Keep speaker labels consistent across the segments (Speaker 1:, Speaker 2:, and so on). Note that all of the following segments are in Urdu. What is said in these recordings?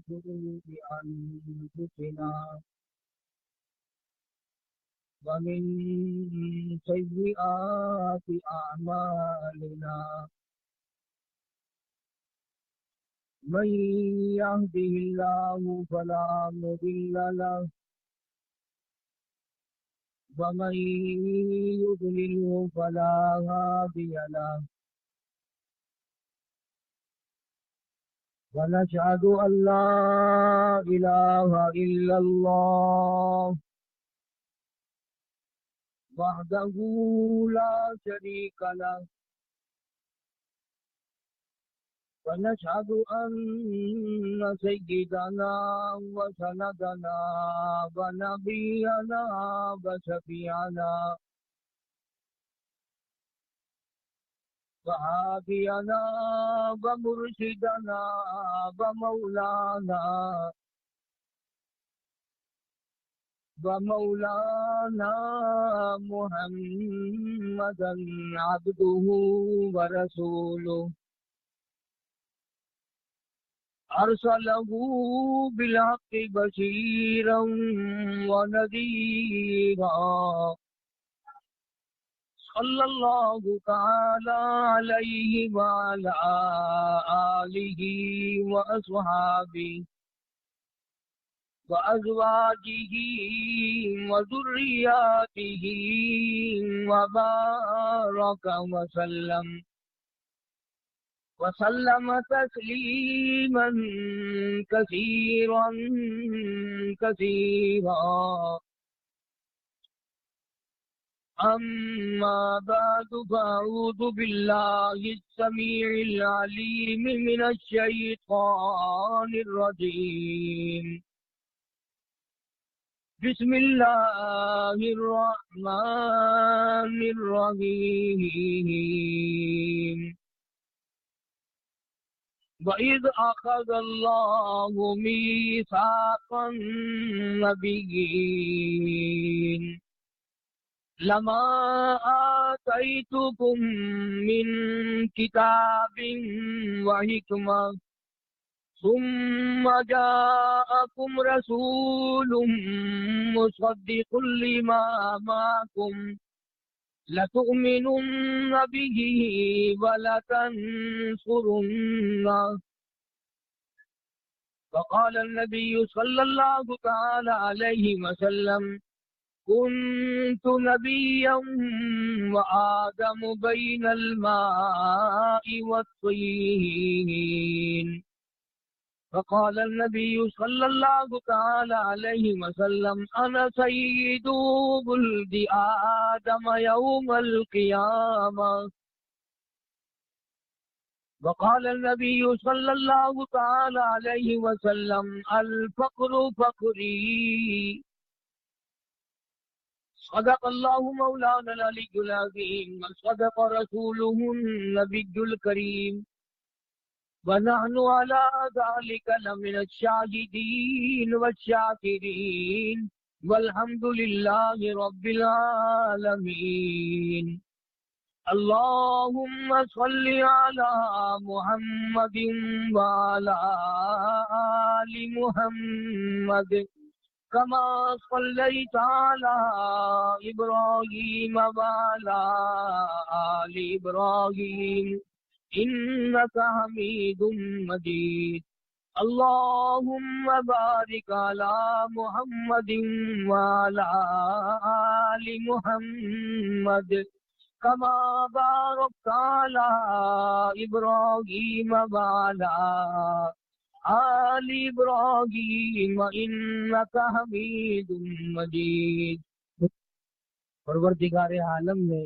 Speaker 1: شرور أنفسنا ومن سيئات أعمالنا من يهده الله فلا مضل له ومن يضلله فلا هادي له ونشهد أن لا إله إلا الله وحده لا شريك له ونشهد أن سيدنا وسندنا ونبينا وشفيعنا وهادينا ومرشدنا ومولانا محمدا عبده ورسوله أرسله بالحق بشيرا ونذيرا صلى الله تعالى عليه وعلى آله وأصحابه وأزواجه وذرياته وبارك وسلم تسليما كثيرا أما بعد فأعوذ بالله السميع العليم من الشيطان الرجيم بسم الله الرحمن الرحيم وَإِذْ أَخَذَ اللَّهُ مِيثَاقَ النَّبِيِّينَ لَمَا آتَيْتُكُم مِّن كِتَابٍ وَحِكْمَةٍ ثُمَّ جَاءَكُمْ رَسُولٌ مُّصَدِّقٌ لِّمَا مَعَكُمْ لَتُؤْمِنُنَّ بِهِ وَلَتَنصُرُنَّهُ فقال النبي صلى الله تعالى عليه وسلم كنت نبيا وآدم بين الماء والطين فقال النبي صلى الله تعالى عليه وسلم أنا سيد ولد آدم يوم القيامة وقال النبي صلى الله تعالى عليه وسلم الفقر فقري صدق الله مولانا العلي العظيم وصدق رسوله النبي الكريم ونحن على ذلك لمن الشاهدين والشاكرين والحمد لله رب العالمين اللهم صل على محمد وعلى آل محمد كما صليت على إبراهيم وعلى آل إبراهيم إنك حميد مجيد اللهم بارك على محمد وعلى آل محمد كما باركت على إبراهيم وعلى آل إبراهيم إنك حميد مجيد پروردگار عالم نے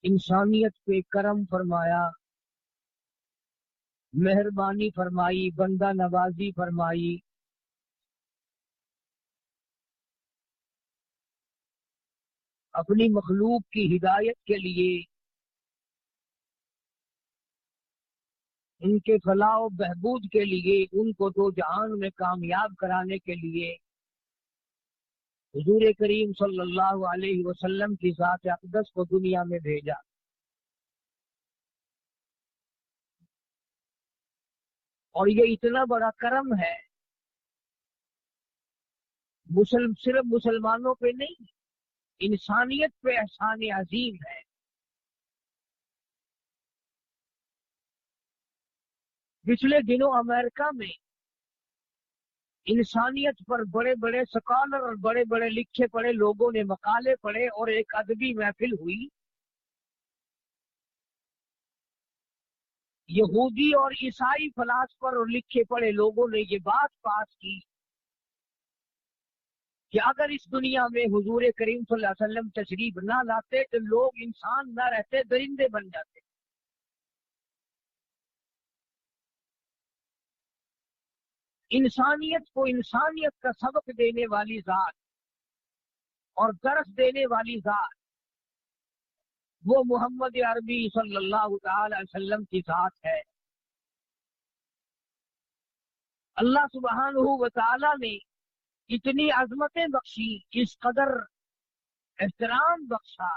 Speaker 1: انسانیت پہ کرم فرمایا، مہربانی فرمائی، بندہ نوازی فرمائی، اپنی مخلوق کی ہدایت کے لیے، ان کے فلاح و بہبود کے لیے، ان کو دو جہان میں کامیاب کرانے کے لیے حضور کریم صلی اللہ علیہ وسلم کی ذات اقدس کو دنیا میں بھیجا۔ اور یہ اتنا بڑا کرم ہے صرف مسلمانوں پہ نہیں، انسانیت پہ احسان عظیم ہے۔ پچھلے دنوں امریکہ میں انسانیت پر بڑے بڑے سکالر اور بڑے بڑے لکھے پڑھے لوگوں نے مقالے پڑھے اور ایک ادبی محفل ہوئی۔ یہودی اور عیسائی فلاسفر اور لکھے پڑھے لوگوں نے یہ بات پاس کی کہ اگر اس دنیا میں حضور کریم صلی اللہ علیہ وسلم تشریف نہ لاتے تو لوگ انسان نہ رہتے، درندے بن جاتے۔ انسانیت کو انسانیت کا سبق دینے والی ذات اور درس دینے والی ذات وہ محمد عربی صلی اللہ تعالی علیہ وسلم کی ذات ہے۔ اللہ سبحانہ و تعالی نے اتنی عظمتیں بخشی، اس قدر احترام بخشا،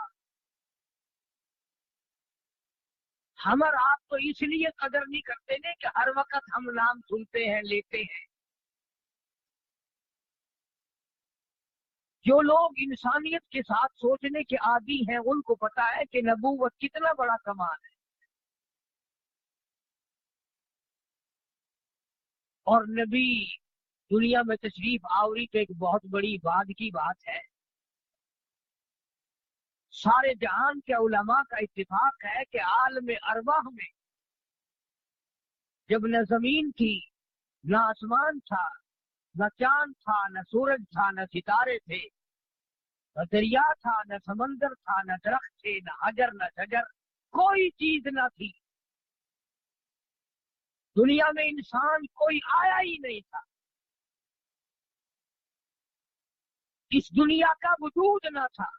Speaker 1: ہم اور آپ تو اس لیے قدر نہیں کرتے ہیں کہ ہر وقت ہم نام سنتے ہیں، لیتے ہیں۔ جو لوگ انسانیت کے ساتھ سوچنے کے عادی ہیں ان کو پتا ہے کہ نبوت کتنا بڑا کمال ہے۔ اور نبی دنیا میں تشریف آوری تو ایک بہت بڑی بات کی بات ہے۔ سارے جہان کے علماء کا اتفاق ہے کہ عالم ارواح میں جب نہ زمین تھی، نہ آسمان تھا، نہ چاند تھا، نہ سورج تھا، نہ ستارے تھے، نہ دریا تھا، نہ سمندر تھا، نہ درخت تھے، نہ حجر نہ شجر، کوئی چیز نہ تھی۔ دنیا میں انسان کوئی آیا ہی نہیں تھا، اس دنیا کا وجود نہ تھا۔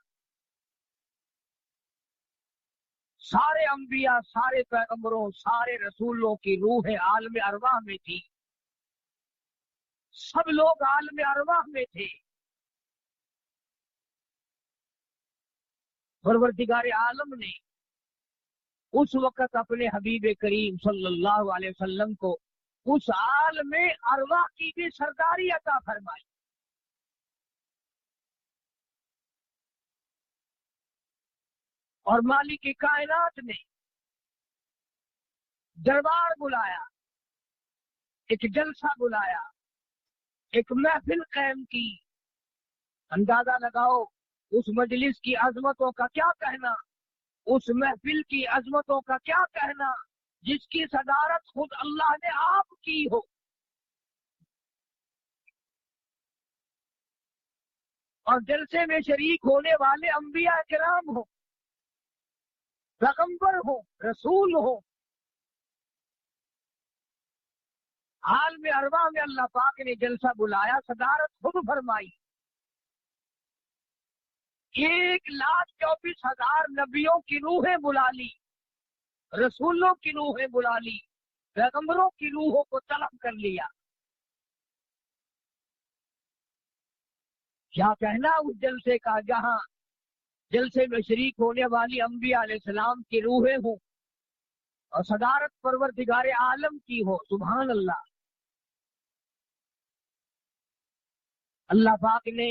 Speaker 1: سارے انبیاء، سارے پیغمبروں، سارے رسولوں کی روح عالم ارواح میں تھی، سب لوگ عالم ارواح میں تھے۔ پروردگار عالم نے اس وقت اپنے حبیب کریم صلی اللہ علیہ وسلم کو اس عالم ارواح کی بھی سرداری عطا فرمائی۔ اور مالک کائنات نے دربار بلایا، ایک جلسہ بلایا، ایک محفل قائم کی۔ اندازہ لگاؤ اس مجلس کی عظمتوں کا کیا کہنا، اس محفل کی عظمتوں کا کیا کہنا، جس کی صدارت خود اللہ نے آپ کی ہو۔ اور جلسے میں شریک ہونے والے انبیاء کرام ہوں، پیغمبر ہوں، رسول ہوں۔ عالم ارواح میں اللہ پاک نے جلسہ بلایا، صدارت خود فرمائی۔ 1,24,000 نبیوں کی روحیں بلا لی، رسولوں کی روحیں بلا لی، پیغمبروں کی روحوں کو طلب کر لیا۔ کیا کہنا اس جلسے کا، جہاں جلسے میں شریک ہونے والی انبیاء علیہ السلام کی روحیں ہوں اور صدارت پروردگار عالم کی ہو۔ سبحان اللہ۔ اللہ پاک نے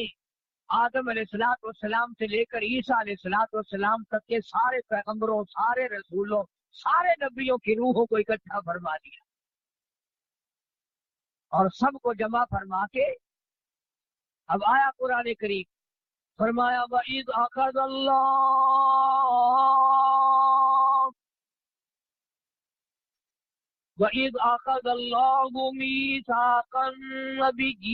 Speaker 1: آدم علیہ السلام سے لے کر عیسیٰ علیہ السلام تک کے سارے پیغمبروں، سارے رسولوں، سارے نبیوں کی روحوں کو اکٹھا فرما دیا، اور سب کو جمع فرما کے اب آیا قرآن کریم، فرمایا وَإِذْ أَخَذَ اللَّهُ مِيثَاقَ النَّبِيِّينَ،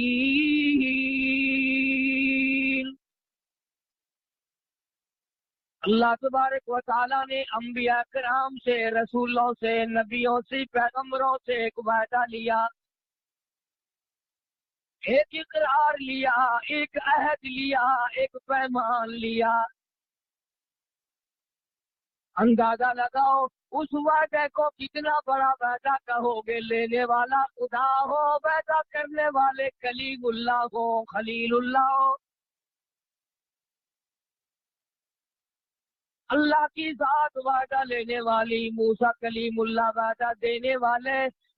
Speaker 1: اللہ تبارک و تعالیٰ نے انبیاء کرام سے، رسولوں سے، نبیوں سے، پیغمبروں سے ایک وعدہ لیا، ایک اقرار لیا، ایک عہد لیا، ایک پیمان لیا۔ اندازہ لگاؤ اس وعدے کو کتنا بڑا وعدہ کہو گے۔ لینے والا خدا ہو، وعدہ کرنے والے کلیم اللہ ہو، خلیل اللہ ہو۔ اللہ کی ذات وعدہ لینے والی، موسیٰ کلیم اللہ وعدہ دینے والے،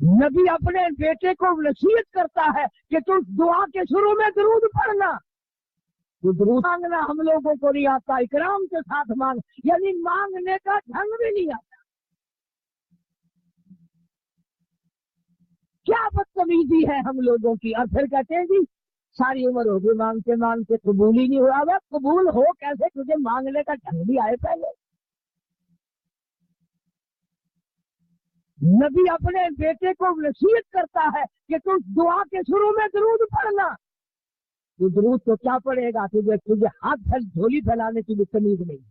Speaker 1: نبی اپنے بیٹے کو نصیحت کرتا ہے کہ تم دعا کے شروع میں درود پڑھنا. تو درود مانگنا ہم لوگوں کو نہیں آتا، اکرام کے ساتھ مانگ، یعنی مانگنے کا ڈھنگ بھی نہیں آتا. کیا بدتمیزی ہے ہم لوگوں کی. اور پھر کہتے ہیں جی ساری عمر ہو گئی مانگتے مانگتے قبول ہی نہیں ہوا. اب قبول ہو کیسے؟ تجھے مانگنے کا ڈھنگ بھی آئے پہلے. نبی اپنے بیٹے کو نصیحت کرتا ہے کہ تم دعا کے شروع میں درود پڑھنا. تو درود تو کیا پڑے گا؟ تجھے ہاتھ جھولی پھیلانے کی بھی تمیز نہیں.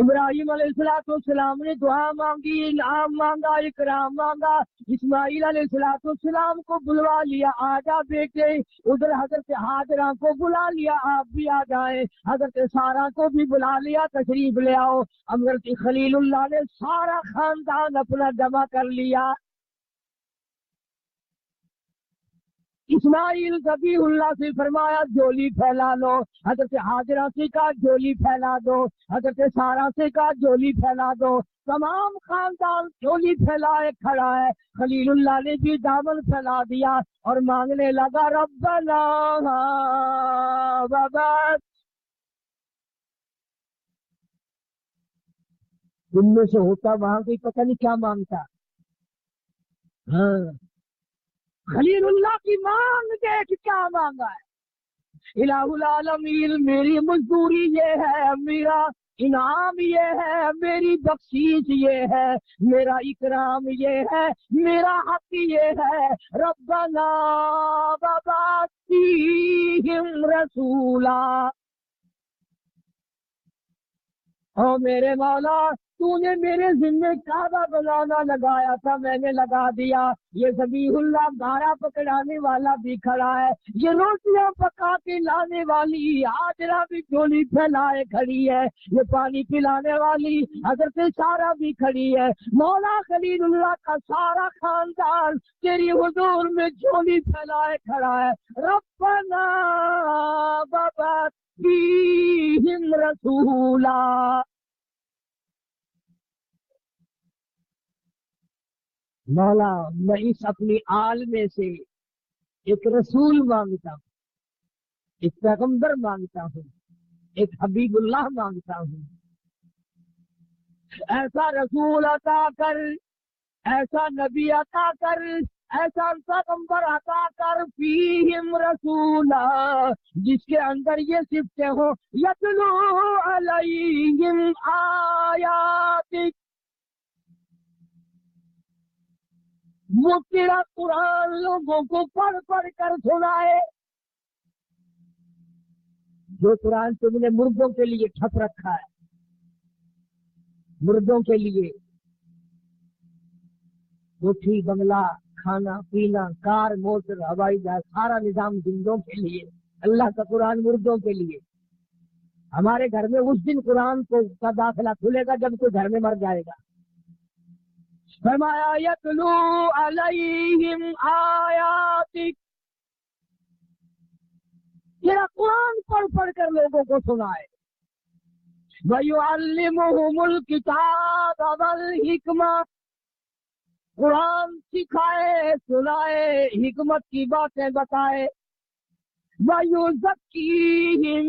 Speaker 1: ابراہیم علیہ السلام نے دعا مانگی، انعام مانگا، اکرام مانگا. اسماعیل علیہ السلام کو بلوا لیا، آجا بیٹے. ادھر حضرت ہاجرہ کو بلا لیا، آپ بھی آ جائیں. حضرت سارہ کو بھی بلا لیا، تشریف لے آؤ. حضرت خلیل اللہ نے سارا خاندان اپنا جمع کر لیا. اسماعیل ذبیح اللہ سے فرمایا جھولی پھیلا لو. حضرت ہاجرہ سے کہا جھولی پھیلا دو. حضرت سارہ سے کہا جھولی پھیلا دو. تمام خاندان جھولی پھیلائے کھڑا ہے. خلیل اللہ نے بھی دامن پھیلا دیا اور مانگنے لگا ربنا وبعث. ان میں سے ہوتا وہاں کوئی پتہ نہیں کیا مانگتا. ہاں خلیل اللہ کی مانگ دیکھ کیا مانگا ہے. الہ العالمین میری مزدوری یہ ہے، میرا انعام یہ ہے، میری بخشیش یہ ہے، میرا اکرام یہ ہے، میرا حق یہ ہے. ربنا وبعث فیہم رسولا. او میرے مولا تو نے میرے ذمہ کعبہ بنانا لگایا تھا، میں نے لگا دیا. یہ ذبیح اللہ گارا پکڑانے والا بھی کھڑا ہے، یہ روٹیاں پکا کے لانے والی ہاجرہ بھی جھولی پھیلائے کھڑی ہے، یہ پانی پلانے والی حضرت سارہ بھی کھڑی ہے. مولا خلیل اللہ کا سارا خاندان تیری حضور میں جھولی پھیلائے کھڑا ہے. ربنا وبعث فیہم رسولا. مولا میں اس اپنی آل میں سے ایک رسول مانگتا ہوں، ایک پیغمبر مانگتا ہوں، ایک حبیب اللہ مانگتا ہوں. ایسا رسول عطا کر، ایسا نبی عطا کر، ایسا پیغمبر عطا کر فیہم رسولا جس کے اندر یہ صفتیں ہوں. یتلو علیہم آیاتک، وہ تیرا قرآن لوگوں کو پڑھ پڑھ کر سنائے. جو قرآن تم نے مردوں کے لیے ٹھپ رکھا ہے، مردوں کے لیے کوٹھی بنگلہ کھانا پینا کار موٹر ہوائی جہاز سارا نظام زندوں کے لیے، اللہ کا قرآن مردوں کے لیے. ہمارے گھر میں اس دن قرآن کو کا داخلہ کھلے گا جب کوئی گھر میں مر جائے گا. فرمایا یتلو علیہم آیاتک، تیرا قرآن پڑھ پڑھ کر لوگوں کو سنائے. وَيُعَلِّمُهُمُ الْكِتَابَ وَالْحِکْمَةَ، قرآن سکھائے سنائے حکمت کی باتیں بتائے. وَيُزَكِّيهِمْ،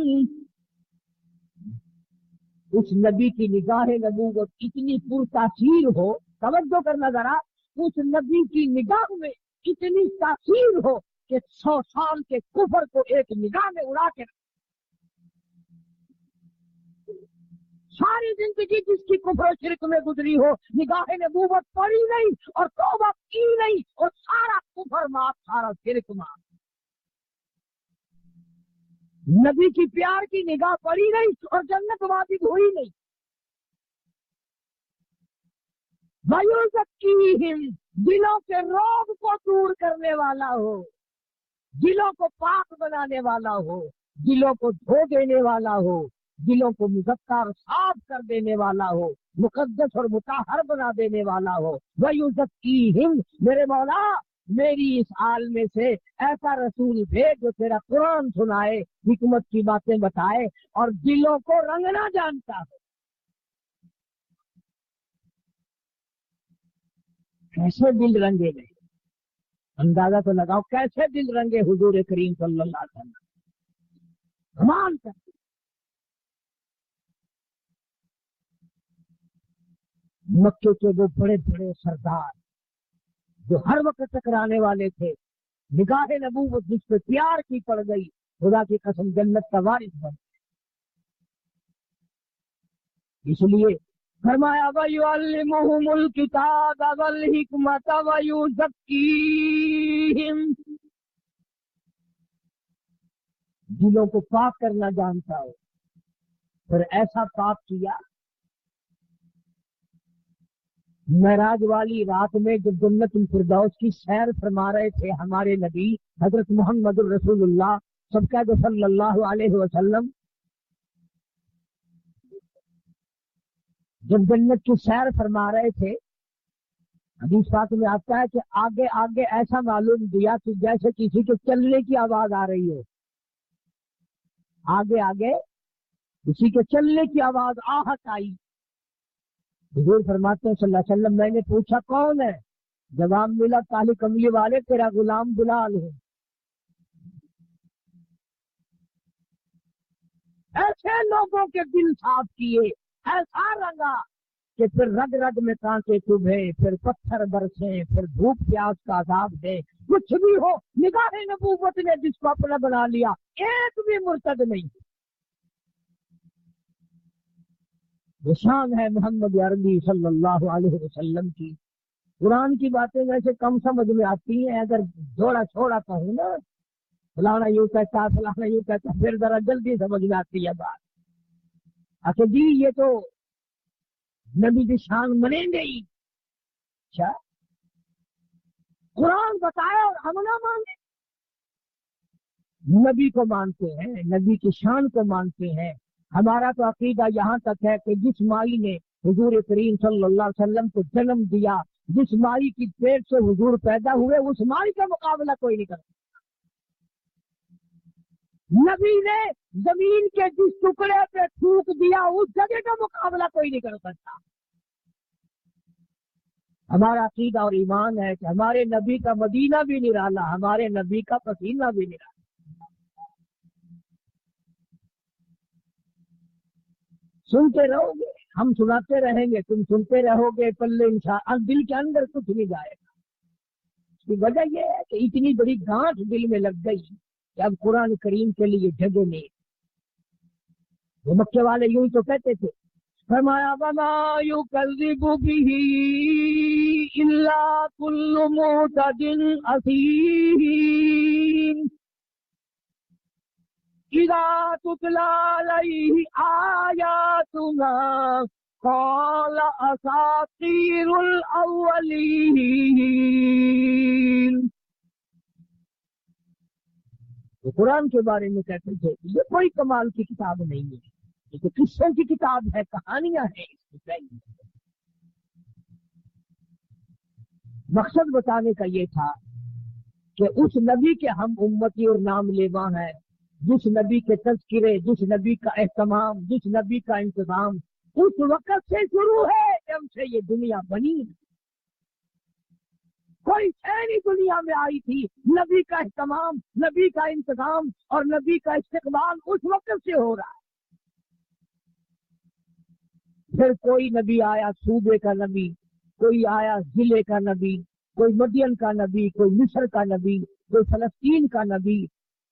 Speaker 1: اس نبی کی نگاہ نبوت اتنی پرتاثیر ہو، توجہ کرنا ذرا، اس نبی کی نگاہ میں اتنی تاثیر ہو کہ 100 سال کے کفر کو ایک نگاہ میں اڑا کے ساری زندگی جس کی کفر و شرک میں گزری ہو، نگاہ نبوت پڑی نہیں اور توبہ کی نہیں اور سارا کفر معاف، سارا شرک معاف. نبی کی پیار کی نگاہ پڑی نہیں اور جنت واجب ہوئی نہیں. وَيُزَكِّيهِمْ، دلوں کے روگ کو دور کرنے والا ہو، دلوں کو پاک بنانے والا ہو، دلوں کو دھو دینے والا ہو، دلوں کو مزکہ اور صاف کر دینے والا ہو، مقدس اور مطہر بنا دینے والا ہو. وَيُزَكِّيهِمْ، میرے مولا میری اس حال میں سے ایسا رسول بھیج جو تیرا قرآن سنائے، حکمت کی باتیں بتائے اور دلوں کو رنگنا جانتا ہو. کیسے دل رنگے گئے، اندازہ تو لگاؤ کیسے دل رنگے حضور کریم صلی اللہ علیہ وسلم، کمال کرتے۔ مکے کے وہ بڑے بڑے سردار جو ہر وقت ٹکرانے والے تھے، نگاہ نبوت جس پہ پیار کی پڑ گئی، خدا کی قسم جنت کا وارث بن گئے۔ اس لیے فرمایا وَيُعَلِّمُهُمُ الْكِتَابَ وَالْحِکْمَةَ وَيُزَکِّیہِم، دلوں کو پاک کرنا جانتا ہو، پھر ایسا پاک کیا۔ معراج والی رات میں جب جنت الفردوس کی سیر فرما رہے تھے ہمارے نبی حضرت محمد الرسول اللہ سب کا صلی اللہ علیہ وسلم، جب جنت کی سیر فرما رہے تھے، حدیث پاک میں آتا ہے کہ آگے آگے ایسا معلوم دیا کہ جیسے کسی کے چلنے کی آواز آ رہی ہو، آگے آگے کسی کے چلنے کی آواز آہٹ آئی۔ حضور فرماتے ہیں صلی اللہ علیہ وسلم، میں نے پوچھا کون ہے؟ جواب ملا کالی کملی والے تیرا غلام بلال ہے۔ ایسے لوگوں کے دل صاف کیے، ایسا رنگا کہ پھر رگ رگ میں کانٹے چبھے، پھر پتھر برسے، پھر دھوپ پیاس کا عذاب دے، کچھ بھی ہو، نگاہ نبوت نے جس کو اپنا بنا لیا ایک بھی مرتد نہیں۔ یہ شان ہے محمد عربی صلی اللہ علیہ وسلم کی۔ قرآن کی باتیں ویسے کم سمجھ میں آتی ہیں، اگر جوڑا چھوڑا کہوں نا، فلانا یوں کہتا فلانا یوں کہتا، پھر ذرا جلدی سمجھ میں آتی ہے بات۔ اچھا جی یہ تو نبی کی شان منیں گے ہی، اچھا قرآن بتایا اور ہم نہ مانیں؟ نبی کو مانتے ہیں، نبی کی شان کو مانتے ہیں۔ ہمارا تو عقیدہ یہاں تک ہے کہ جس مائی نے حضور کریم صلی اللہ علیہ وسلم کو جنم دیا، جس مائی کی پیٹ سے حضور پیدا ہوئے، اس مائی کا مقابلہ کوئی نہیں کرتا۔ نبی نے زمین کے جس ٹکڑے پہ تھوک دیا، اس جگہ کا مقابلہ کوئی نہیں کر سکتا۔ ہمارا عقیدہ اور ایمان ہے کہ ہمارے نبی کا مدینہ بھی نرالا، ہمارے نبی کا پسینہ بھی نرالا۔ سنتے رہو گے، ہم سناتے رہیں گے، تم سنتے رہو گے، پلے انشاءاللہ دل کے اندر کچھ نہیں جائے گا۔ اس کی وجہ یہ ہے کہ اتنی بڑی گانٹھ دل میں لگ گئی کہ اب قرآن کریم کے لیے جگہ نہیں۔ وہ مکے والے یوں تو کہتے تھے، فرمایا وَمَا يُكَذِّبُ بِهِ إِلَّا كُلُّ مُعْتَدٍ أَثِيمٍ إِذَا تُتْلَى عَلَيْهِ آيَاتُنَا قَالَ أَسَاطِيرُ الْأَوَّلِينَ۔ وہ قرآن کے بارے میں کہتے تھے یہ کوئی کمال کی کتاب نہیں ہے، یہ تو قصوں کی کتاب ہے، کہانیاں ہیں اس میں۔ مقصد بتانے کا یہ تھا کہ اس نبی کے ہم امتی اور نام لیوا ہیں، جس نبی کے تذکرے، جس نبی کا اہتمام، جس نبی کا انتظام اس وقت سے شروع ہے جب سے یہ دنیا بنی۔ کوئی شہری دنیا میں آئی تھی، نبی کا اہتمام، نبی کا انتظام اور نبی کا استقبال اس وقت سے ہو رہا ہے۔ پھر کوئی نبی آیا صوبے کا نبی، کوئی آیا ضلع کا نبی، کوئی مدین کا نبی، کوئی مصر کا نبی، کوئی فلسطین کا نبی،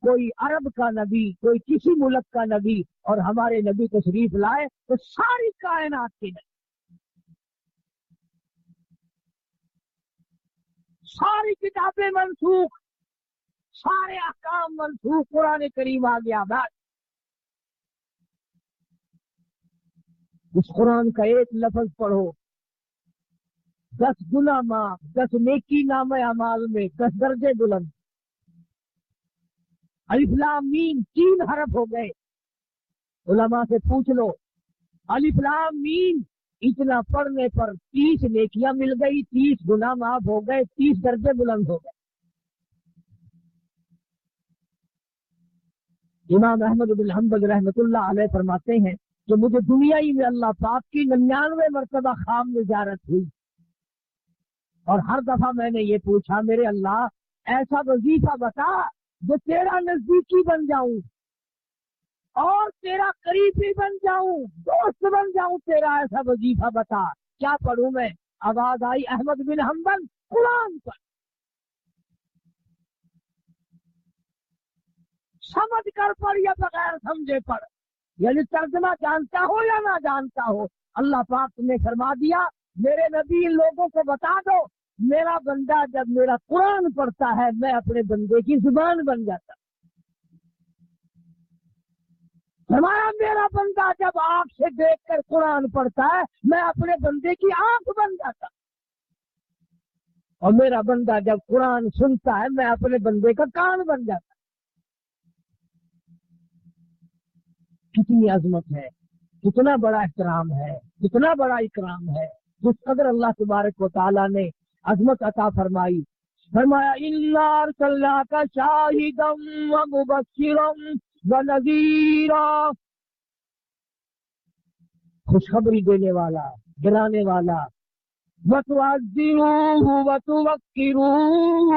Speaker 1: کوئی عرب کا نبی، کوئی کسی ملک کا نبی، اور ہمارے نبی تشریف لائے تو ساری کائنات کے نبی، ساری کتابیں منسوخ، سارے احکام منسوخ، قرآن کریم آ گیا۔ بس اس قرآن کا ایک لفظ پڑھو، 10 گناہ معاف، 10 نیکی نامہ اعمال میں 10 درجے بلند۔ الف لام میم 3 حرف ہو گئے۔ علماء سے پوچھ لو، الف لام میم اتنا پڑھنے پر 30 نیکیاں مل گئی، 30 گناہ معاف ہو گئے، 30 درجے بلند ہو گئے۔ امام احمد بن حنبل رحمۃ اللہ علیہ فرماتے ہیں کہ مجھے دنیا ہی میں اللہ پاک کی 99 مرتبہ خواب میں زیارت ہوئی، اور ہر دفعہ میں نے یہ پوچھا میرے اللہ ایسا وظیفہ بتا جو تیرا نزدیکی بن جاؤں اور تیرا قریبی بن جاؤں، دوست بن جاؤں، تیرا ایسا وظیفہ بتا۔ کیا پڑھوں میں؟ آواز آئی احمد بن حنبل قرآن پر، سمجھ کر پڑھ یا بغیر سمجھے پڑھ، یعنی ترجمہ جانتا ہو یا نہ جانتا ہو۔ اللہ پاک نے فرما دیا میرے نبی ان لوگوں کو بتا دو میرا بندہ جب میرا قرآن پڑھتا ہے میں اپنے بندے کی زبان بن جاتا۔ فرمایا میرا بندہ جب آنکھ سے دیکھ کر قرآن پڑھتا ہے میں اپنے بندے کی آنکھ بن جاتا، اور میرا بندہ جب قرآن سنتا ہے میں اپنے بندے کا کان بن جاتا۔ کتنی عظمت ہے، کتنا بڑا احترام ہے، کتنا بڑا اکرام ہے جس قدر اللہ تبارک و تعالیٰ نے عظمت عطا فرمائی۔ فرمایا اِنَّا أَرْسَلْنَاكَ شَاهِدًا وَمُبَشِّرًا وَنَذِيرًا، خوشخبری دینے والا، ڈرانے والا، وَتُعَزِّرُوهُ وَتُوَقِّرُوهُ،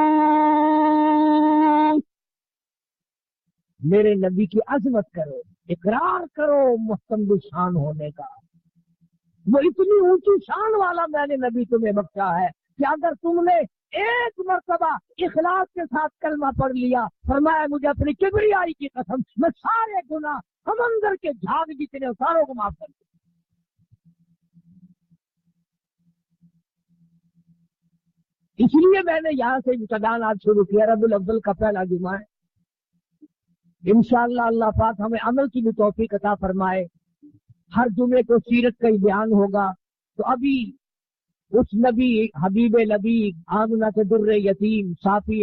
Speaker 1: میرے نبی کی عظمت کرو، اقرار کرو مستقبل شان ہونے کا۔ وہ اتنی اونچی شان والا میں نے نبی تمہیں بخشا ہے کہ اگر تم نے ایک مرتبہ اخلاص کے ساتھ کلمہ پڑھ لیا، فرمایا مجھے اپنی کبریائی کی قسم میں سارے گناہ سمندر کے جھاگ جتنے ساروں کو معاف کر دوں۔ اس لیے میں نے یہاں سے ابتداء آج شروع کیا، ربیع الاول کا پہلا جمعہ ہے، انشاءاللہ اللہ پاک ہمیں عمل کی بھی توفیق عطا فرمائے۔ ہر جمعے کو سیرت کا ہی بیان ہوگا، تو ابھی اس نبی حبیب لبیب آمنہ کے در یتیم صافی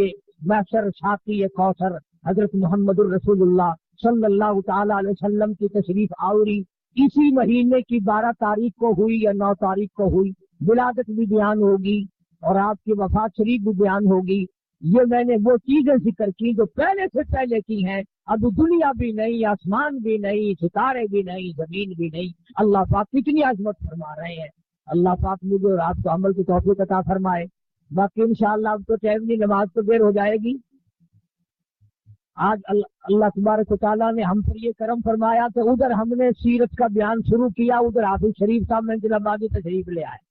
Speaker 1: محشر شاقی کوثر حضرت محمد الرسول اللہ صلی اللہ تعالی علیہ وسلم کی تشریف آوری اسی مہینے کی 12 تاریخ کو ہوئی یا 9 تاریخ کو ہوئی، ولادت بھی بیان ہوگی اور آپ کی وفات شریف بھی بیان ہوگی۔ یہ میں نے وہ چیزیں ذکر کی جو پہلے سے پہلے کی ہیں، اب دنیا بھی نہیں، آسمان بھی نہیں، ستارے بھی نہیں، زمین بھی نہیں۔ اللہ پاک کتنی عظمت فرما رہے ہیں۔ اللہ پاک مجھے اور آپ کو عمل کی توفیق عطا فرمائے۔ باقی انشاءاللہ اب تو ٹائم نہیں، نماز تو دیر ہو جائے گی۔ آج اللہ تبارک و تعالیٰ نے ہم پر یہ کرم فرمایا کہ ادھر ہم نے سیرت کا بیان شروع کیا، ادھر حافظ شریف صاحب میں جناب آگے تشریف لے آئے۔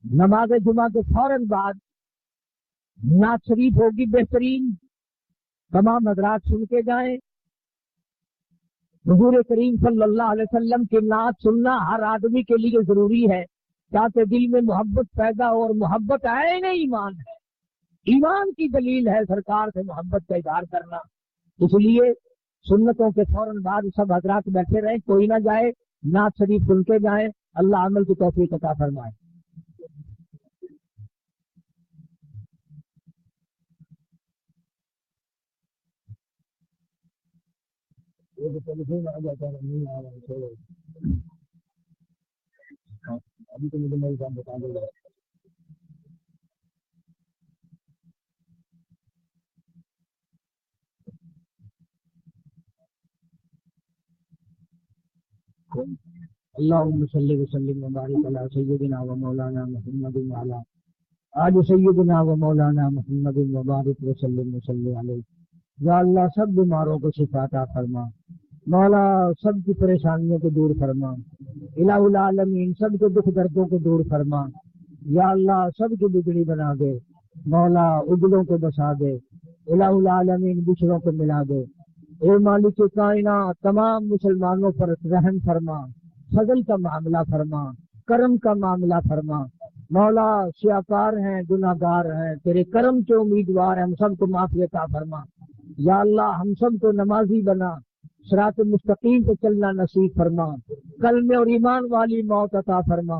Speaker 1: نماز جمعہ کے فوراً بعد نعت شریف ہوگی بہترین، تمام حضرات سن کے جائیں۔ حضور کریم صلی اللہ علیہ وسلم کی نعت سننا ہر آدمی کے لیے ضروری ہے تاکہ دل میں محبت پیدا ہو، اور محبت عین ایمان ہے، ایمان کی دلیل ہے سرکار سے محبت کا اظہار کرنا۔ اس لیے سنتوں کے فوراً بعد سب حضرات بیٹھے رہیں، کوئی نہ جائے، نعت شریف سن کے جائیں۔ اللہ عمل کی توفیق عطا فرمائے۔ ابھی تو مجھے میری بات بتا دو۔ اللہم صلی وسلم وبارک علی سیدنا و مولانا محمد وعلی آل سیدنا و مولانا محمد وبارک وسلم وصلی علیہ۔ یا اللہ سب بیماروں کو شفا عطا فرما، مولا سب کی پریشانیوں کو دور فرما، الہ العالمین سب کے دکھ دردوں کو دور فرما۔ یا اللہ سب کی بگڑی بنا دے، مولا اجڑوں کو بسا دے، الہ العالمین بچھڑوں کو ملا دے۔ اے مالک کائنات تمام مسلمانوں پر رحم فرما، فضل کا معاملہ فرما، کرم کا معاملہ فرما۔ مولا سیاکار ہیں، گناہ گار ہیں، تیرے کرم کے امیدوار ہیں، ہم سب کو معافی عطا فرما۔ یا اللہ ہم سب کو نمازی بنا، صراط مستقیم پہ چلنا نصیب فرما، کلمے اور ایمان والی موت عطا فرما۔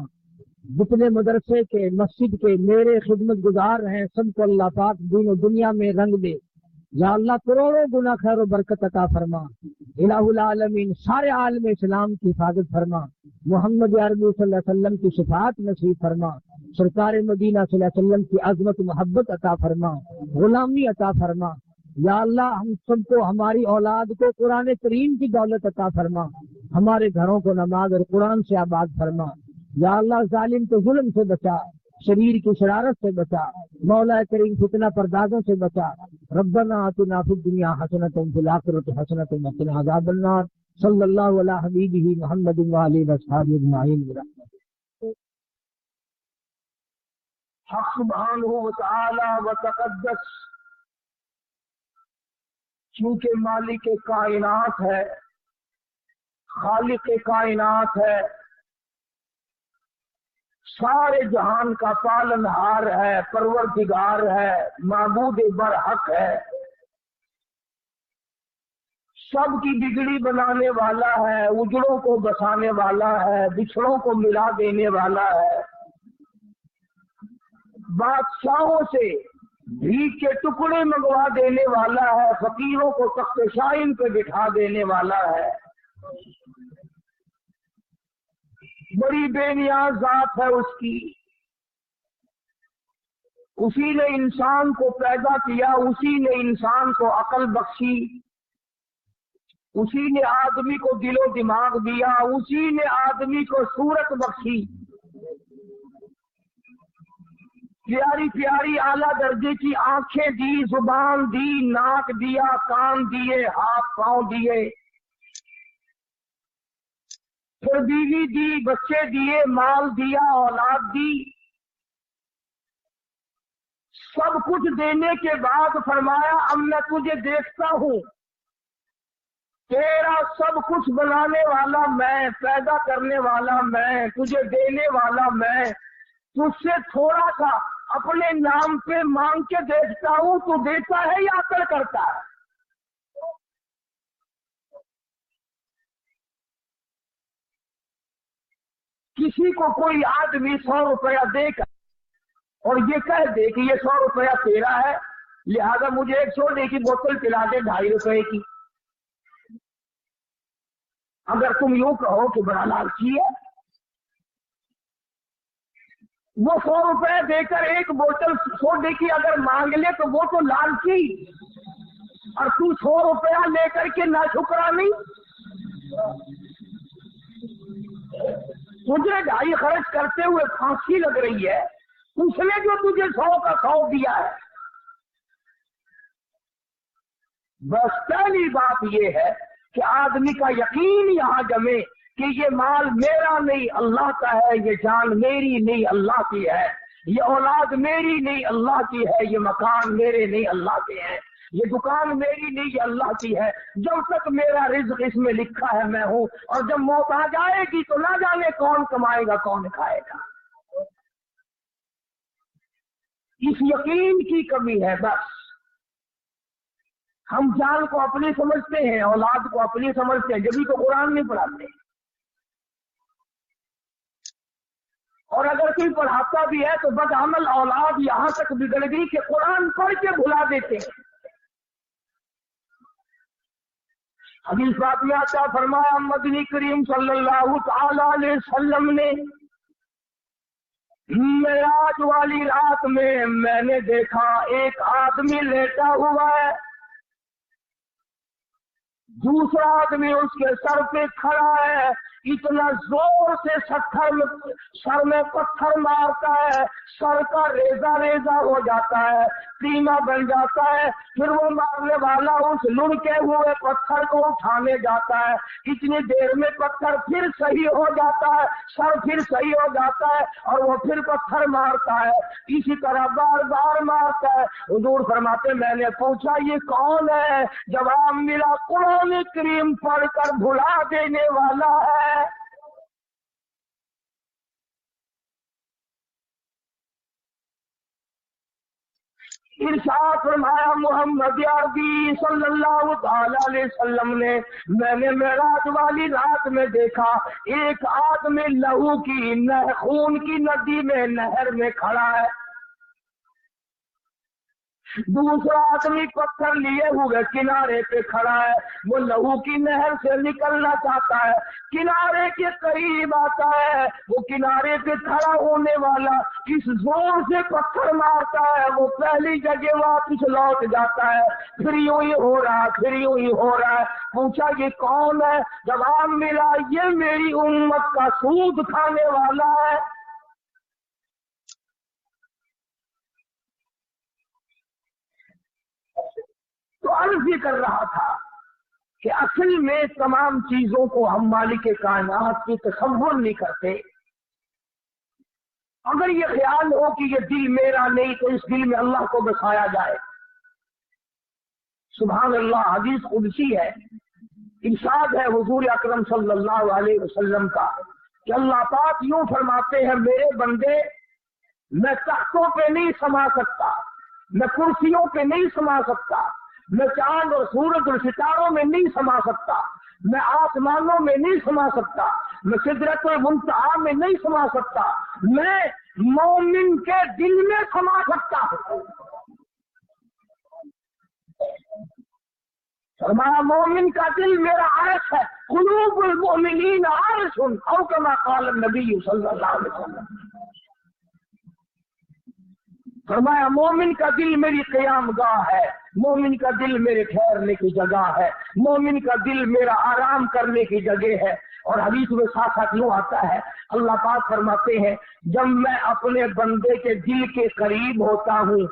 Speaker 1: جتنے مدرسے کے مسجد کے میرے خدمت گزار ہیں سب کو اللہ پاک دین و دنیا میں رنگ دے۔ یا اللہ کروڑوں گنا خیر و برکت عطا فرما۔ الہ العالمین سارے عالم اسلام کی حفاظت فرما، محمد عربی صلی اللہ علیہ وسلم کی شفاعت نصیب فرما، سرکار مدینہ صلی اللہ علیہ وسلم کی عظمت محبت عطا فرما، غلامی عطا فرما۔ یا اللہ ہم سب کو، ہماری اولاد کو قرآن کریم کی دولت عطا فرما، ہمارے گھروں کو نماز اور قرآن سے آباد فرما۔ یا اللہ ظالم کو ظلم سے بچا، شریر کی شرارت سے بچا، مولا کریم فتنہ پردازوں سے بچا۔ ربنا آتنا فی الدنیا حسنۃ وفی الآخرۃ حسنۃ وقنا عذاب النار۔ صلی اللہ علی حبیبہ محمد وآلہ وصحبہ اجمعین۔ حق سبحانہ وتعالی وتقدس چونکہ مالک کائنات ہے، خالق کائنات ہے، سارے جہان کا پالنہار ہے، پروردگار ہے، معبود برحق ہے، سب کی بگڑی بنانے والا ہے، اجڑوں کو بسانے والا ہے، بچھڑوں کو ملا دینے والا ہے، بادشاہوں سے بھیک کے ٹکڑے منگوا دینے والا ہے، فقیروں کو تخت شاہین پہ بٹھا دینے والا ہے۔ بڑی بے نیاز ذات ہے اس کی۔ اسی نے انسان کو پیدا کیا، اسی نے انسان کو عقل بخشی، اسی نے آدمی کو دل و دماغ دیا، اسی نے آدمی کو صورت بخشی، پیاری پیاری اعلیٰ درجے کی آنکھیں دی، زبان دی، ناک دیا، کان دیے، ہاتھ پاؤں دیے، پھر بیوی دی، بچے دیے، مال دیا، اولاد دی۔ سب کچھ دینے کے بعد فرمایا اب میں تجھے دیکھتا ہوں، تیرا سب کچھ بنانے والا میں، پیدا کرنے والا میں، تجھے دینے والا میں، تجھ سے تھوڑا سا اپنے نام پہ مانگ کے دیکھتا ہوں، تو دیتا ہے یا عقل کرتا ہے؟ کسی کو کوئی آدمی 100 روپیہ دے کر اور یہ کہہ دے کہ یہ 100 روپیہ تیرا ہے، لہذا مجھے ایک سوڈے کی بوتل پلا دے 2.5 روپے کی، اگر تم یوں کہو کہ بڑا لالچی ہے، وہ 100 روپے دے کر ایک بوتل سوڈے کی اگر مانگ لے تو وہ تو لالچی، اور تو 100 روپیہ لے کر کے ناشکرانی۔ تجھے 2.5 خرچ کرتے ہوئے پھانسی لگ رہی ہے، اس نے جو تجھے 100 کا 100 دیا ہے۔ بس پہلی بات یہ ہے کہ آدمی کا یقین یہاں جمے کہ یہ مال میرا نہیں اللہ کا ہے، یہ جان میری نہیں اللہ کی ہے، یہ اولاد میری نہیں اللہ کی ہے، یہ مکان میرے نہیں اللہ کے ہیں، یہ دکان میری نہیں یہ اللہ کی ہے۔ جب تک میرا رزق اس میں لکھا ہے میں ہوں، اور جب موت آ جائے گی تو نہ جانے کون کمائے گا کون کھائے گا۔ اس یقین کی کمی ہے۔ بس ہم جان کو اپنی سمجھتے ہیں، اولاد کو اپنی سمجھتے ہیں، جبھی تو قرآن نہیں پڑھاتے، اور اگر کوئی پڑھاتا بھی ہے تو بدعمل اولاد یہاں تک بگڑ گئی کہ قرآن پڑھ کے بھلا دیتے ہیں۔ حدیث پاک میں آتا فرمایا مدنی کریم صلی اللہ تعالی علیہ وسلم نے معراج والی رات میں نے دیکھا ایک آدمی لیٹا ہوا ہے، دوسرا آدمی اس کے سر پہ کھڑا ہے، اتنا زور سے سر میں پتھر مارتا ہے، سر کا ریزہ ریزہ ہو جاتا ہے، قیمہ بن جاتا ہے، پھر وہ مارنے والا اس لڑکے ہوئے پتھر کو اٹھانے جاتا ہے، اتنی دیر میں پتھر پھر صحیح ہو جاتا ہے، سر پھر صحیح ہو جاتا ہے، اور وہ پھر پتھر مارتا ہے، اسی طرح بار بار مارتا ہے۔ حضور فرماتے میں نے پوچھا یہ کون ہے؟ جواب ملا قرآن کریم پڑھ کر بھلا دینے والا ہے۔ ارشاد فرمایا محمد عربی صلی اللہ تعالی علیہ وسلم نے میں نے معراج والی رات میں دیکھا ایک آدمی لہو کی خون کی ندی میں نہر میں کھڑا ہے، دوسرا آدمی پتھر لیے ہوئے کنارے پہ کھڑا ہے، وہ لہو کی نہر سے نکلنا چاہتا ہے، کنارے کے قریب آتا ہے، وہ کنارے پہ کھڑا ہونے والا اس زور سے پتھر مارتا ہے وہ پہلی جگہ واپس لوٹ جاتا ہے، پھر یوں ہی ہو رہا ہے، پھر یوں ہی ہو رہا ہے۔ پوچھا یہ کون ہے؟ جواب ملا یہ میری امت کا سود کھانے والا ہے۔ تو عرض یہ کر رہا تھا کہ اصل میں تمام چیزوں کو ہم مالک کائنات کی تصور نہیں کرتے. اگر یہ خیال ہو کہ یہ دل میرا نہیں تو اس دل میں اللہ کو بسایا جائے. سبحان اللہ. حدیث قدسی ہے، ارشاد ہے حضور اکرم صلی اللہ علیہ وسلم کا کہ اللہ پاک یوں فرماتے ہیں میرے بندے میں تختوں پہ نہیں سما سکتا، میں کرسیوں پہ نہیں سما سکتا، میں چاند اور سورج اور ستاروں میں نہیں سما سکتا، میں آسمانوں میں نہیں سما سکتا، میں سدرت المنتہا میں نہیں سما سکتا، میں مومن کے دل میں سما سکتا ہوں. فرمایا مومن کا دل میرا عرش ہے. قلوب المؤمنین عرش او کما قال النبی صلی اللہ علیہ وسلم. فرمایا مومن کا دل میری قیام گاہ ہے، مومن کا دل میرے ٹھہرنے کی جگہ ہے، مومن کا دل میرا آرام کرنے کی جگہ ہے. اور حدیث میں ساتھ ساتھ یوں آتا ہے اللہ پاک فرماتے ہیں جب میں اپنے بندے کے دل کے قریب ہوتا ہوں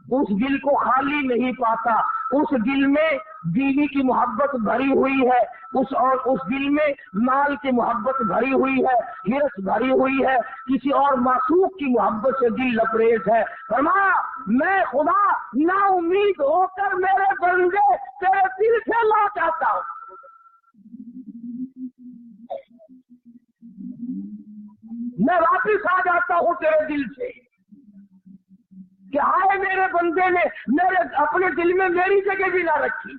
Speaker 1: اس دل کو خالی نہیں پاتا، اس دل میں بیوی کی محبت بھری ہوئی ہے، اس دل میں مال کی محبت بھری ہوئی ہے، ہرس بھری ہوئی ہے، کسی اور معشوق کی محبت سے دل لبریز ہے. فرمایا میں خدا نا امید ہو کر میرے بندے تیرے دل سے لوٹ آتا ہوں. میں واپس آ جاتا ہوں تیرے دل سے کہ آئے میرے بندے نے میرے اپنے دل میں میری جگہ بھی نہ رکھی.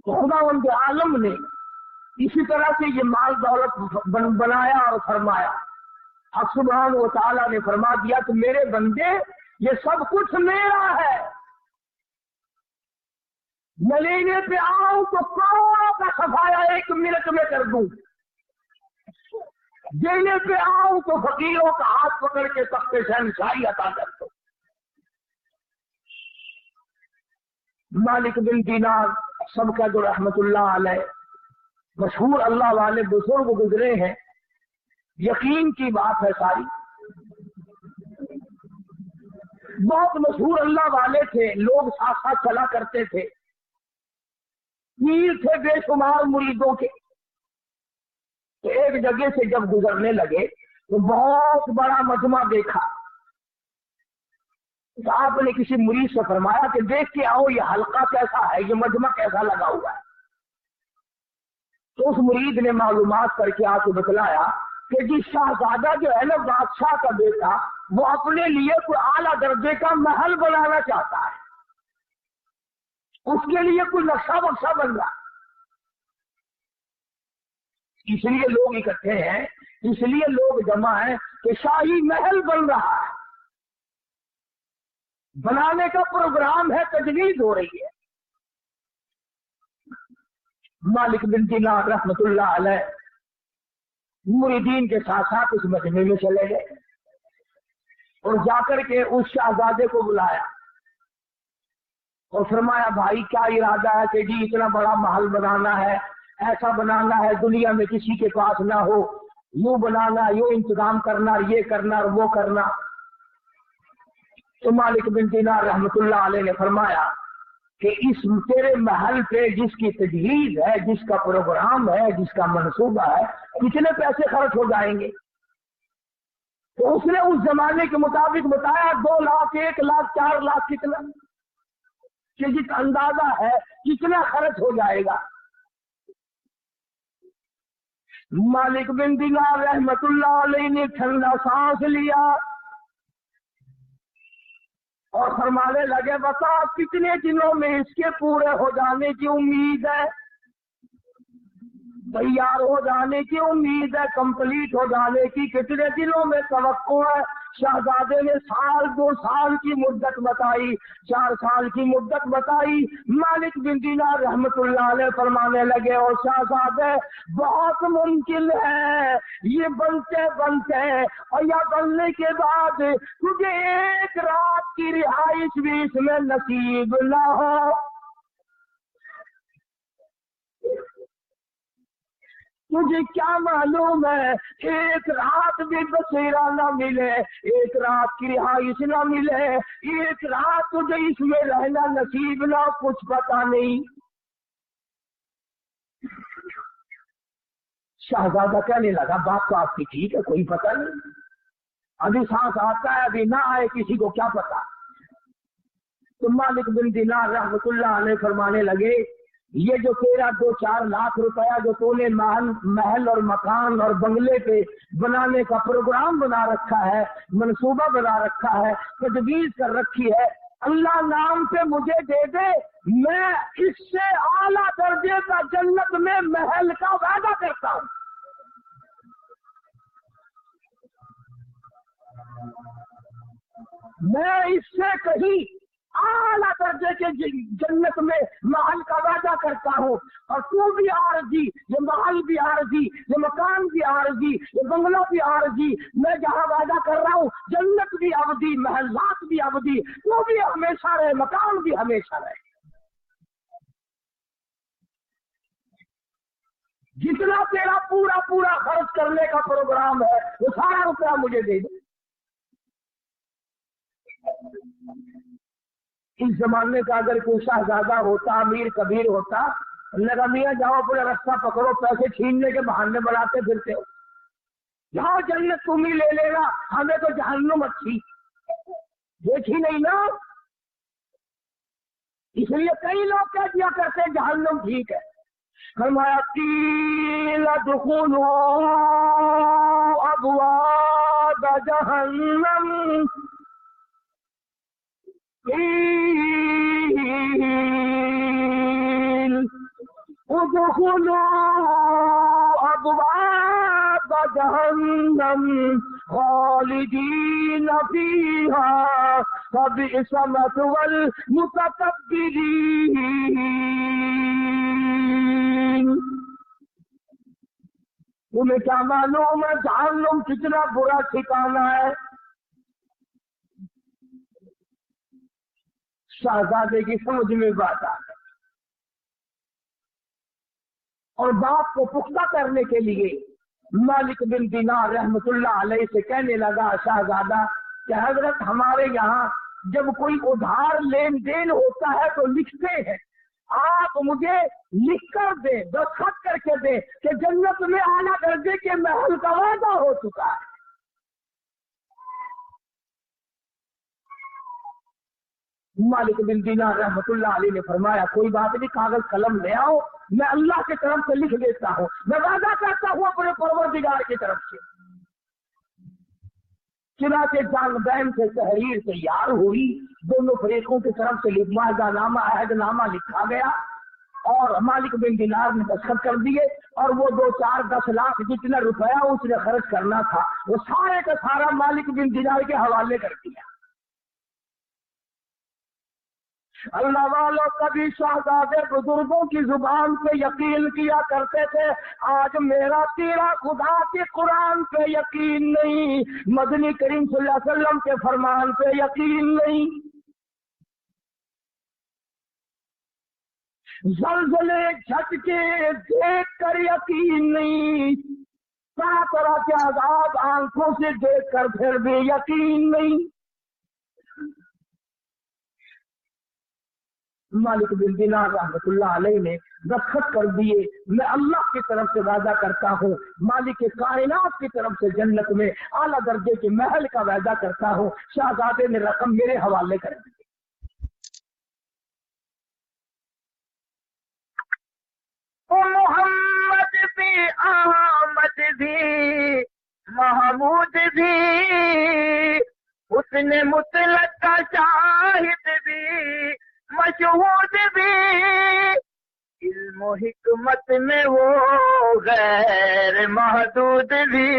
Speaker 1: تو خداوند عالم نے اسی طرح سے یہ مال دولت بنایا اور فرمایا. اب سبحانہ و تعالیٰ نے فرما دیا کہ میرے بندے یہ سب کچھ میرا ہے، میں لینے پہ آؤں تو کروڑوں کا صفایا ایک منٹ میں کر دوں، دینے پہ آؤں تو فقیروں کا ہاتھ پکڑ کے تخت شہنشاہی عطا کر دو. مالک بن دینار سب کا جو رحمت اللہ علیہ مشہور اللہ والے بزرگ گزرے ہیں، یقین کی بات ہے ساری. بہت مشہور اللہ والے تھے، لوگ ساتھ ساتھ چلا کرتے تھے، پیر تھے بے شمار مریدوں کے. تو ایک جگہ سے جب گزرنے لگے تو بہت بڑا مجمع دیکھا. تو آپ نے کسی مرید سے فرمایا کہ دیکھ کے آؤ یہ حلقہ کیسا ہے، یہ مجمع کیسا لگا ہوا ہے. تو اس مرید نے معلومات کر کے آ کے بتلایا کہ جی شہزادہ جو ہے نا بادشاہ کا بیٹا وہ اپنے لیے کوئی اعلیٰ درجے کا محل بنانا چاہتا ہے، اس کے لیے کوئی نقشہ بکشہ بن رہا ہے. اس لیے لوگ اکٹھے ہیں، اس لیے لوگ جمع ہیں کہ شاہی محل بن رہا ہے، بنانے کا پروگرام ہے، تجویز ہو رہی ہے. مالک بن دینار رحمت اللہ علیہ مریدین کے ساتھ ساتھ اس مجمع میں چلے گئے اور جا کر کے اس شہزادے کو بلایا اور فرمایا بھائی کیا ارادہ ہے کہ جی اتنا بڑا محل بنانا ہے، ایسا بنانا ہے دنیا میں کسی کے پاس نہ ہو، یوں بنانا، یوں انتظام کرنا، یہ کرنا اور وہ کرنا. تو مالک بن دینار رحمت اللہ علیہ نے فرمایا کہ اس تیرے محل پہ جس کی تجہیز ہے، جس کا پروگرام ہے، جس کا منصوبہ ہے، کتنے پیسے خرچ ہو جائیں گے؟ تو اس نے اس زمانے کے مطابق بتایا 2 لاکھ 1 لاکھ 4 لاکھ کتنا کہ جس اندازہ ہے کتنا خرچ ہو جائے گا. مالک بن دینار رحمت اللہ علیہ نے ٹھنڈا سانس لیا اور فرمانے لگے بتا کتنے دنوں میں اس کے پورے ہو جانے کی امید ہے، تیار ہو جانے کی امید ہے، کمپلیٹ ہو جانے کی کتنے دنوں میں توقع ہے؟ شہزادے نے 2 سال کی مدت بتائی، 4 سال کی مدت بتائی. مالک بن دینار رحمت اللہ علیہ فرمانے لگے اور شہزادے بہت ممکن ہے یہ بنتے بنتے اور یا بننے کے بعد تجھے 1 رات کی رہائش بھی اس میں نصیب نہ ہو. تجھے کیا معلوم ہے ایک رات بھی بسیرا نہ ملے، ایک رات کی رہائش نہ ملے، ایک رات تجھے اس میں رہنا نصیب نہ، کچھ پتا نہیں۔ شہزادہ کہنے لگا بات تو آپ کی ٹھیک ہے، کوئی پتہ نہیں، ابھی سانس آتا ہے ابھی نہ آئے، کسی کو کیا پتا۔ تو مالک بن دینار رحمت اللہ علیہ فرمانے لگے یہ جو تیرا 2-4 لاکھ روپیہ جو تو نے محل اور مکان اور بنگلے پہ بنانے کا پروگرام بنا رکھا ہے، منصوبہ بنا رکھا ہے، تجویز کر رکھی ہے، اللہ نام پہ مجھے دے دے، میں اس سے اعلیٰ درجے کا جنت میں محل کا وعدہ کرتا ہوں۔ میں اس سے کہیں اعلیٰ درجے کے جنت میں محل کا وعدہ کرتا ہوں، اور تو بھی عارضی، یہ محل بھی عارضی، یہ مکان بھی عارضی، یہ بنگلہ بھی عارضی، میں جہاں وعدہ کر رہا ہوں جنت بھی ابدی، محلات بھی ابدی، تو بھی ہمیشہ رہے، مکان بھی ہمیشہ رہے۔ جتنا تیرا پورا خرچ کرنے کا پروگرام ہے وہ سارا روپیہ مجھے دے دے۔ اس زمانے کا اگر کوئی شہزادہ ہوتا، امیر کبیر ہوتا، لگا میاں جاؤ اپنا راستہ پکڑو، پیسے چھیننے کے بہانے بناتے پھرتے ہو، جاؤ جنت تم ہی لے لے گا، ہمیں تو جہنم اچھی، دیکھی نہیں نا۔ اس لیے کئی لوگ کہہ دیا کرتے جہنم ٹھیک ہے۔ فرمایا قیل ادخلوا ابواب جہنم ادخلوا ابواب جہنم خالدین فیہا فبئس مثوى المتکبرین۔ تمہیں کیا معلوم ہے جہنم کتنا برا ٹھکانہ ہے؟ شہزادے کی سمجھ میں بات آ گئی، اور بات کو پختہ کرنے کے لیے مالک بن دینار رحمت اللہ علیہ سے کہنے لگا شہزادہ کہ حضرت ہمارے یہاں جب کوئی ادھار لین دین ہوتا ہے تو لکھتے ہیں، آپ مجھے لکھ کر دیں، دستخط کر کے دیں کہ جنت میں اعلیٰ درجے کے محل کا وعدہ ہو چکا ہے۔ مالک بن دینار رحمت اللہ علیہ نے فرمایا کوئی بات نہیں، کاغذ قلم لے آؤ، میں اللہ کی طرف سے لکھ دیتا ہوں، میں وعدہ کرتا ہوں اپنے پروردگار کی طرف سے۔ چنانچہ جانبین سے تحریر تیار ہوئی، دونوں فریقوں کی طرف سے معاہدہ نامہ عہد نامہ لکھا گیا، اور مالک بن دینار نے دستخط کر دیے، اور وہ 2-4-10 لاکھ جتنا روپیہ اس نے خرچ کرنا تھا وہ سارے کا سارا مالک بن دینار کے حوالے کر دیا۔ اللہ والوں کبھی شہزادے بزرگوں کی زبان پہ یقین کیا کرتے تھے، آج میرا تیرا خدا کے قرآن پہ یقین نہیں، مدنی کریم صلی اللہ علیہ وسلم کے فرمان پہ یقین نہیں، زلزلے جھٹکے دیکھ کر یقین نہیں، طرح طرح کے عذاب آنکھوں سے دیکھ کر پھر بھی یقین نہیں۔ مالک بن دینار رحمت اللہ علیہ نے دستخط کر دیے، میں اللہ کی طرف سے وعدہ کرتا ہوں، مالک کائنات کی طرف سے جنت میں اعلیٰ درجے کے محل کا وعدہ کرتا ہوں۔ شہزادے نے رقم میرے حوالے کر دی۔ محمد بھی، احمد بھی، محمود بھی، حسن مطلق کا شاہد بھی، مشہود بھی، علم و حکمت میں وہ غیر محدود بھی۔